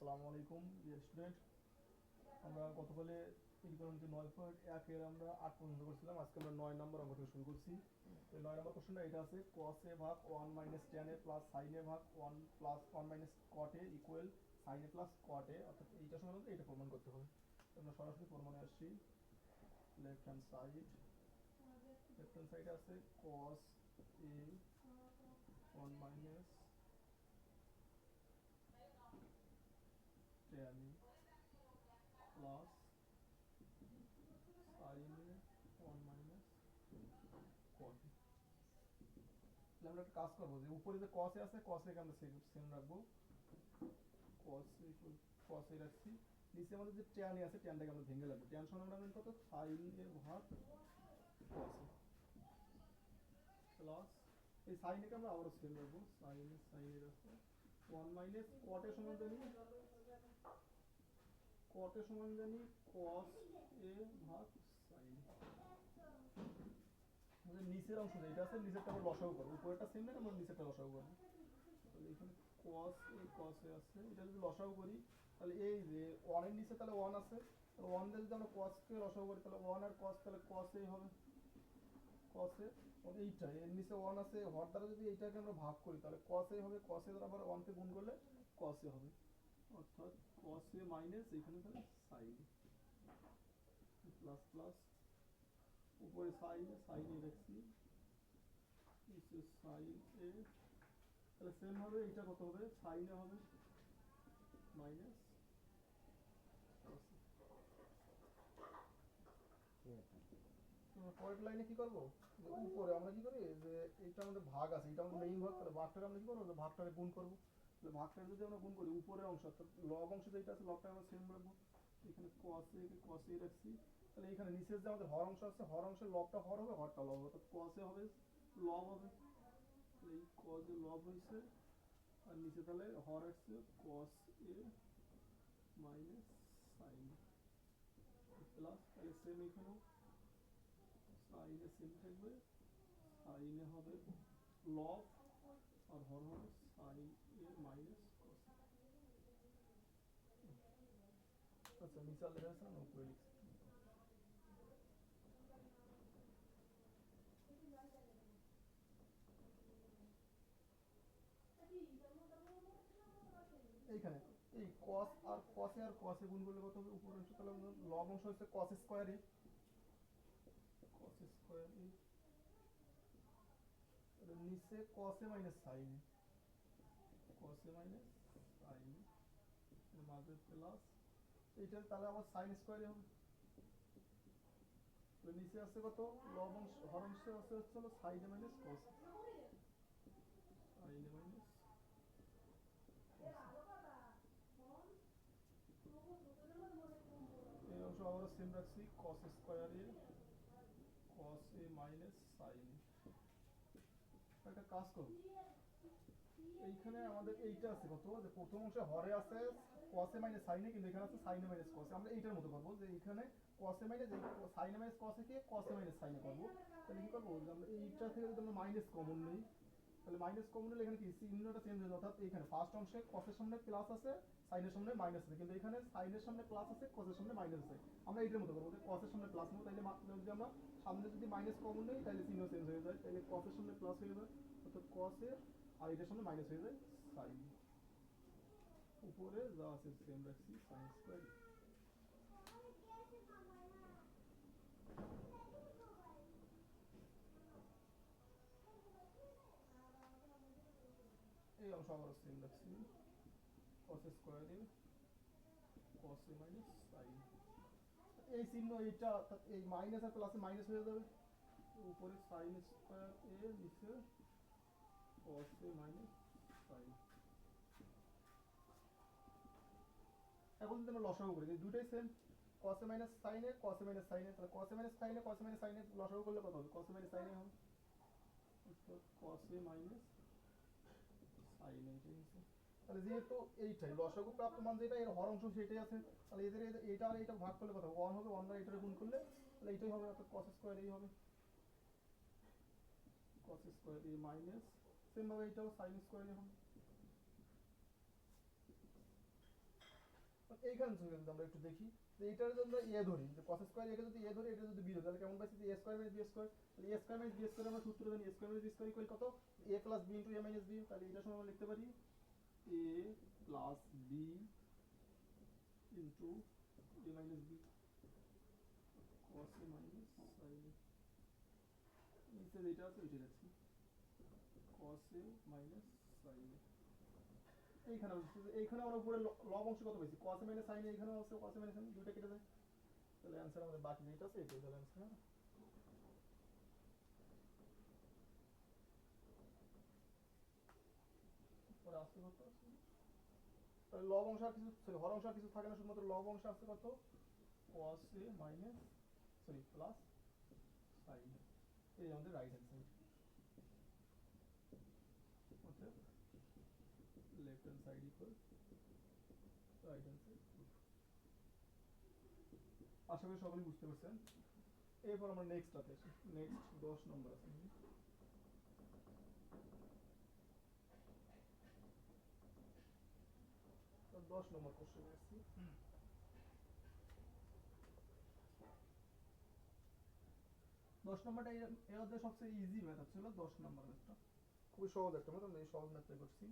আসসালামু আলাইকুম dear student. আমরা গতকালে ত্রিকোণমিতি 9.1 এর আমরা 8 পর্যন্ত করছিলাম। আজকে আমরা 9 নম্বর অঙ্ক থেকে শুরু করছি। তো 9 নম্বর কোশ্চেনটা এটা আছে cos a ভাগ 1 - tan a plus sin a ভাগ 1 plus 1 - cot a equal sin a plus cot a, অর্থাৎ এইটা সমান হলে এটা প্রমাণ করতে হবে। তো আমরা সরাসরি প্রমাণে আসছি। লেফট হ্যান্ড সাইডে আছে cos a 1 - tan a plus sin a 1 - cot a। তাহলে আমরা একটা কাজ করবো যে উপরে যে cos a আছে cos a কে আমরা সেম রাখবো, cos a equal cos a রাখছি। নিচে আমাদের যে tan a আছে tan টাকে আমরা ভেঙে রাখবো। tan সমান আমরা জানি কত, sin a ভাগ cos a প্লাস এই sin a কে আমরা আবারও সেম রাখবো, sin a রাখবো 1 - cot a সমান জানি cos a ভাগ sin a। আমাদের নিচের অংশ যেটা আছে নিচেরটা আমরা লসাগু করবো, উপরেরটা সেম না, আমরা নিচেরটা লসাগু করবো। তাহলে এখানে cos a আছে, এটা যদি লসাগু করি তাহলে এই যে 1 এর নিচে তাহলে 1 আছে, তাহলে 1 দিয়ে যদি আমরা cos কে লসাগু করি তাহলে 1 আর cos তাহলে cos a হবে, cos a এইটা এর নিচে 1 আছে, হর দ্বারা যদি এইটাকে আমরা ভাগ করি তাহলে cos a হবে, cos a দ্বারা আবার 1 কে গুণ করলে cos a হবে, অর্থাৎ cos a মাইনাস এখানে তাহলে sin a প্লাস প্লাস উপরে sin a রাখছি, নিচে sin a, তাহলে সেম হবে এটা কত হবে, sin a হবে মাইনাস cos a। পরের লাইনে কি করবো, যে উপরে আমরা কি করি যে এটা আমাদের ভাগ আছে, এটা আমাদের মেইন ভাগ, তাহলে ভাগটাকে আমরা কি করবো, ভাগটাকে গুণ করবো। তাহলে ভাগটাকে যদি আমরা গুণ করি উপরের অংশ অর্থাৎ লব অংশ যেটা আছে লবটাকে আমরা সেম রাখবো, এখানে cos a K cos a রাখছি। তাহলে এখানে নিচের যে আমাদের হর অংশ আছে হর অংশের লবটা হর হবে, হরটা লব হবে, অর্থাৎ cos a হবে লব হবে। তাহলে এই cos a লব হয়েছে, আর নিচে তাহলে হর আসছে cos a minus sin plus, তাহলে সেম এখানেও sin a সেম থাকবে, sin a হবে লব আর হর হবে sin a minus cos a। আচ্ছা নিচে লেখা আছে না উপরে লিখছি, এইখানে এই cos R cos a R cos a গুণ করলে কত হবে, উপরের অংশ তাহলে লব অংশ হচ্ছে cos square a, cos square a, তাহলে নিচে cos a minus sin a, cos a minus sin a এর মাঝে প্লাস এইটা তাহলে আবার sin স্কয়ার a হবে। তো নিচে আছে কত, লব অংশ হর অংশে আছে হচ্ছে হলো sin a minus cos a, sin a minus cos a। এই অংশ আবার সেম রাখছি cos square a cos a minus sin a। একটা কাজ করব, এইখানে আমাদের এইটা আছে কত, যে প্রথম অংশে হরে আছে cos a minus sin a, কিন্তু এখানে আছে sin a minus cos a। আমরা এইটার মতো করব যে এখানে cos a minus sin a minus cos a K cos a minus sin a করব। তাহলে কি করব, যে আমরা এইটা থেকে যদি আমরা মাইনাস কমন নেই, তাহলে মাইনাস কমন নিলে এখানে কি চিহ্নটা চেঞ্জ হয়ে যাবে, অর্থাৎ এখানে ফার্স্ট অংশে cos এর সামনে প্লাস আছে sin এর সামনে মাইনাস আছে, কিন্তু এখানে sin এর সামনে প্লাস আছে cos এর সামনে মাইনাস আছে। আমরা এইটার মতো করব যে cos এর সামনে প্লাস নেব, তাহলে যদি আমরা সামনে যদি মাইনাস কমন নেই তাহলে চিহ্ন চেঞ্জ হয়ে যায়, তাহলে cos এর সামনে প্লাস হয়ে যায়, অর্থাৎ cos এর আর এটার সামনে মাইনাস হয়ে যায় sin। উপরে যা আছে সেম রাখছি sin স্কয়ার। এই অংশ আবার সেম রাখছি cos স্কয়ার এর cos a মাইনাস sin। এই চিহ্ন এইটা অর্থাৎ এই মাইনাস আর প্লাসে মাইনাস হয়ে যাবে, উপরে sin স্কয়ার এ নিচে cos a মাইনাস sin। এখন যদি আমরা লসাগু করি দুটোই same, cos a minus sin a cos a minus sin a, তাহলে cos a minus sin a cos a minus sin a লসাগু করলে কত হবে, cos a minus sin a হবে, অর্থাৎ cos a minus sin a এটাই আছে। তাহলে যেহেতু এইটাই লসাগু প্রাপ্ত মান যেটা এর হর অংশ সেটাই আছে, তাহলে এদের এইটা আর এইটা ভাগ করলে কত হবে, 1 হবে, 1 দ্বারা এটাকে গুণ করলে তাহলে এইটাই হবে, অর্থাৎ cos স্কয়ার এই হবে, cos square a minus same ভাবে এটাও sin স্কয়ার a হবে। এইখানে থেকে যদি আমরা একটু দেখি যে এইটার জন্য এ ধরি যে cos স্কয়ার একে যদি এ ধরি এটা যদি বি ধরি তাহলে কেমন পাচ্ছি যে a square minus b square, তাহলে a square minus b square আমরা সূত্র জানি a square minus b square equal কত a plus b into a minus b, তাহলে এটা সমান আমরা লিখতে পারি a plus b into a minus b cos a minus sin a, নিচে যেটা আছে ওইটাই রাখছি cos a minus sin a। এইখানে এইখানে আমরা উপরে লব অংশ কত পাইছি cos a minus sin a, এইখানেও আছে cos a minus sin a, দুইটা কেটে যায়, তাহলে অ্যানসার আমাদের বাকি যেটা আছে এটাই তাহলে অ্যানসার। পরে আসছে কত আছে, তাহলে লব অংশ আর কিছু সরি হর অংশ আর কিছু থাকে না, শুধুমাত্র লব অংশ আসছে কত cos a minus sorry plus sin a, এই আমাদের রাইট হ্যান্ড সাইড, অর্থাৎ left hand side equal right hand side. আশা করি সকলেই বুঝতে পারছেন। এরপর আমরা নেক্সটটাতে আসি, নেক্সট 10 নম্বর আছে, 10 নম্বর কোশ্চেন আসছি। 10 নম্বরটা এর মধ্যে সবচেয়ে ইজি মেথড ছিল 10 নম্বর ম্যাথটা, খুবই সহজ একটা ম্যাথ, আমরা এই সহজ ম্যাথটা করছি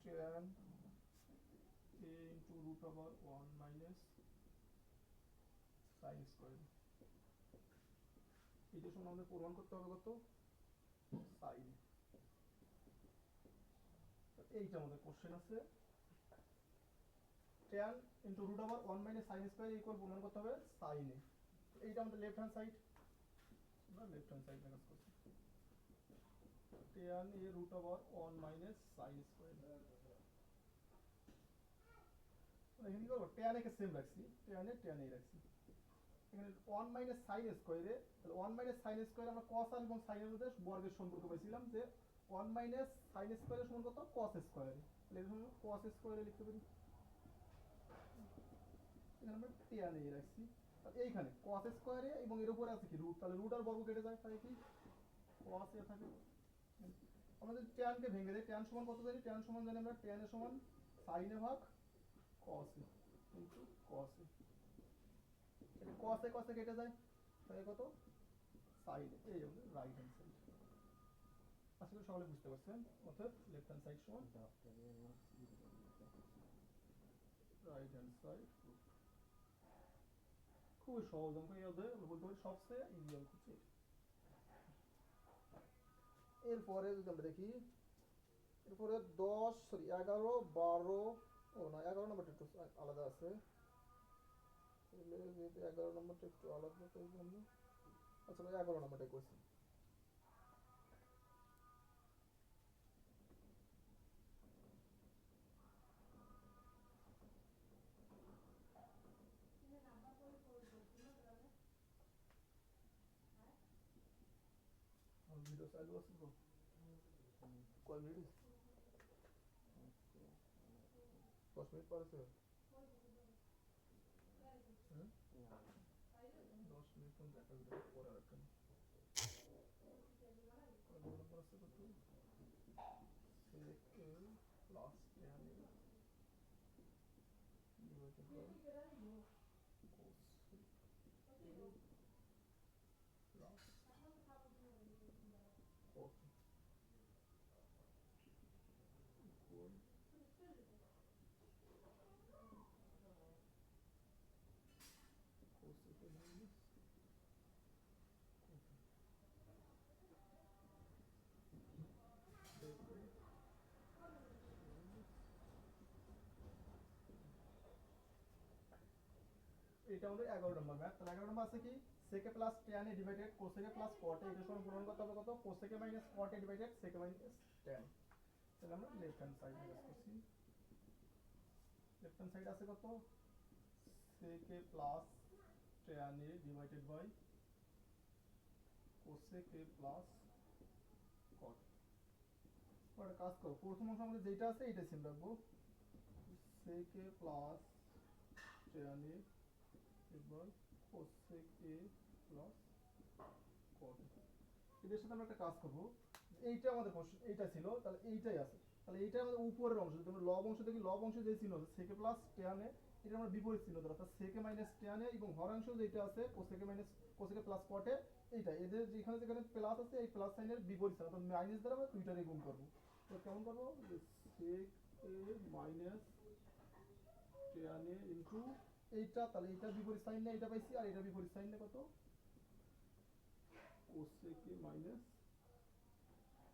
tan a into root over 1 minus sin square, এটা সমান আমাদের প্রমাণ করতে হবে কত sin, এইটা আমাদের কোশ্চেন আছে tan into root over 1 minus sin square equal প্রমাণ করতে হবে sin a, এইটা আমাদের লেফট হ্যান্ড সাইড, আমরা লেফট হ্যান্ড সাইড কাজ করছি tan a root over 1 minus sin square, এখানে কি করব tan a কে সেম রাখছি, tan a রাখছি, এখানে 1 minus sin square, তাহলে 1 minus sin square আমরা cos আর এবং sin এর মধ্যে বর্গের সম্পর্ক পাইছিলাম যে 1 minus sin square এর সমান কত cos square, তাহলে এর সমান cos square লিখতে পারি, এখানে আমরা tan a রাখছি, তাহলে এইখানে cos square এবং এর উপরে আছে কি রুট, তাহলে রুট আর বর্গ কেটে যায়, তাহলে কি cos a থাকে, আমাদের tan কে ভেঙে দেই, tan সমান কত জানি, tan সমান জানি আমরা tan এর সমান sin a ভাগ cos a into cos a, এটা cos a কেটে যায়, তাহলে কত sin a, এই আমাদের রাইট হ্যান্ড সাইড। আশা করি সকলে বুঝতে পারছেন, অর্থাৎ লেফট হ্যান্ড সাইড সমান রাইট হ্যান্ড সাইড, খুবই সহজ অঙ্ক, এই অধ্যায়ে আমরা বলতে পারি সবচেয়ে ইজি অঙ্ক হচ্ছে এটা। এরপরে যদি আমরা দেখি, এরপরে 10 সরি 11 12 ও না 11 নম্বরটা একটু আলাদা আছে, 11 নম্বরটা একটু আলাদা তাই জন্য আচ্ছা 11 নম্বরটাই করছি। ভিডিও চালু আছে তো কয় মিনিট 10 মিনিট পরে আছে, 10 মিনিট কোন দেখা ভিডিও পরে রাখেন, কয় নম্বর আছে কত sec a plus tan a divided by cos a plus cos equal cos a minus এটা আমাদের 11 নম্বর ম্যাথ, তাহলে 11 নম্বর আছে কি sec a plus tan a divided cos a plus cot a, এটা সমান প্রমাণ করতে হবে কত cos a minus cot a divided sec a minus tan, তাহলে আমরা লেফট হ্যান্ড সাইড কাজ করছি, লেফট হ্যান্ড সাইড আছে কত sec a plus tan a divided by cos a plus cot, একটা কাজ করো প্রথম অংশ আমাদের যেটা আছে এটা সেম রাখবো sec a plus tan a এবার cosec a plus cot a, এদের সাথে আমরা একটা কাজ করব, এইটা আমাদের কোশ্চেন এইটা ছিল তাহলে এইটাই আছে, তাহলে এইটা আমাদের উপরের অংশ, যদি আমরা লব অংশ দেখি, লব অংশে যে চিহ্ন আছে সেকে প্লাস tan এ, এটা আমরা বিপরীত চিহ্ন ধরো, অর্থাৎ সেকে মাইনাস tan এ, এবং হরাংশ যেটা আছে cosec minus cosec plus cot এ, এইটা এদের যেখানে যেখানে প্লাস আছে এই প্লাস সাইনের বিপরীত চিহ্ন, অর্থাৎ মাইনাস দ্বারা আমরা দুইটারই গুণ করব। তো কেমন করবো, সেক এ মাইনাস tan এ ইনটু এইটা, তাহলে এইটা বিপরীত সাইন নিয়ে এটা পাইছি, আর এটা বিপরীত সাইন নিয়ে কত, কোসেকে মাইনাস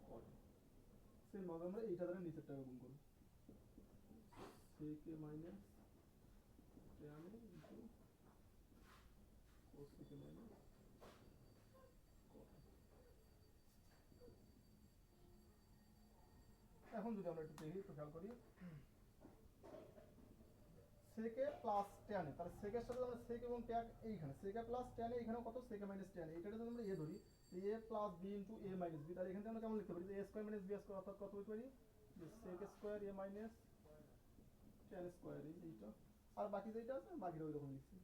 cot এ। সেম ভাবে আমরা এইটা দ্বারা নিচেরটাকে গুণ করব, সেকে মাইনাস tan এ ইনটু কোসেকে মাইনাস cot এ। এখন যদি আমরা একটু দেখি, একটু খেয়াল করি, সেকে প্লাস tan এ, তাহলে সেকের সাথে আমরা সেক এবং ট্যাগ এইখানে সেকে প্লাস tan এ, এখানে কত সেকে মাইনাস tan এ, এটাকে যদি আমরা এ ধরি, a plus b into a minus b, তাহলে এখান থেকে আমরা কেমন লিখতে পারি, a square minus b square, অর্থাৎ কত লিখতে পারি, যে sec square a minus tan square, এইটা। আর বাকি যেটা আছে বাকিটা ওই রকম লিখছি,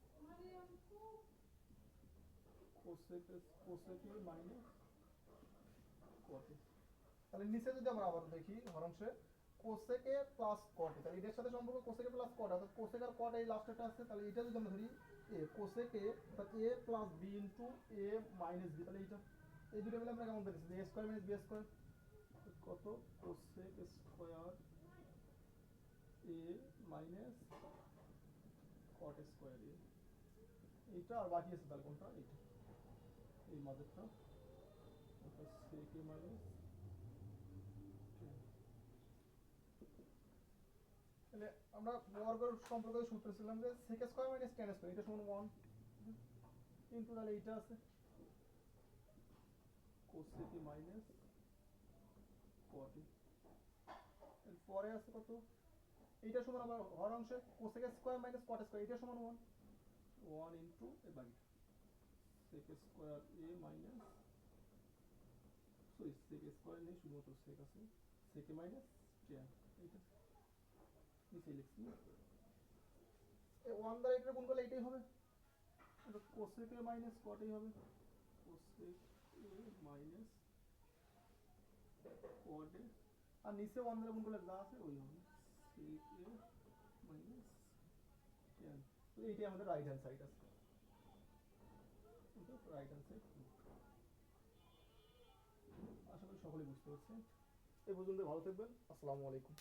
cosec cosec a minus cot a. তাহলে নিচে যদি আমরা আবার দেখি হরাংশে, কোসেকে প্লাস কট, তাহলে এটার সাথে সম্পর্ক কোসেকে প্লাস কট, অর্থাৎ কোসেক আর কট এই লাস্টেরটা আছে, তাহলে এটা যদি আমরা ধরি এ কোসেকে, অর্থাৎ এ plus B into a minus B, তাহলে এইটা এই দুটো মিলে আমরা কেমন পেয়েছি, এ স্কয়ার মাইনাস বি স্কয়ার, কত কোসেক স্কয়ার এ মাইনাস কট স্কয়ার এ, এইটা। আর বাকি আছে তাহলে কোনটা, এইটা এই মাঝেরটা, অর্থাৎ সেক এ মাইনাস, তাহলে আমরা বর্গের সম্পর্কে সূত্র ছিলাম যে sec square minus tan square, এটা সমান 1 কিন্তু তাহলে এইটা আছে cosec মাইনাস cot এ, পরে আছে কত, এইটা সমান আবার হর অংশে cosec square minus cot square, এটা সমান 1 1 ইনটু এ বাকিটা sec square a minus, sorry sec square নেই, শুধুমাত্র sec আছে, sec মাইনাস tan, এইটা নিচে লিখছি, এই 1 দ্বারা এটা গুণ করলে এইটাই হবে, এটা cosec a মাইনাস cot এই হবে, cosec a minus cot a, আর নিচে 1 দ্বারা গুণ করলে যা আছে ওই হবে, sec a মাইনাস tan। তো এইটাই আমাদের রাইট হ্যান্ড সাইড আছে, রাইট হ্যান্ড সাইড। আশা করি সকলেই বুঝতে পারছেন। এই পর্যন্ত ভালো থাকবেন, আসসালামু আলাইকুম।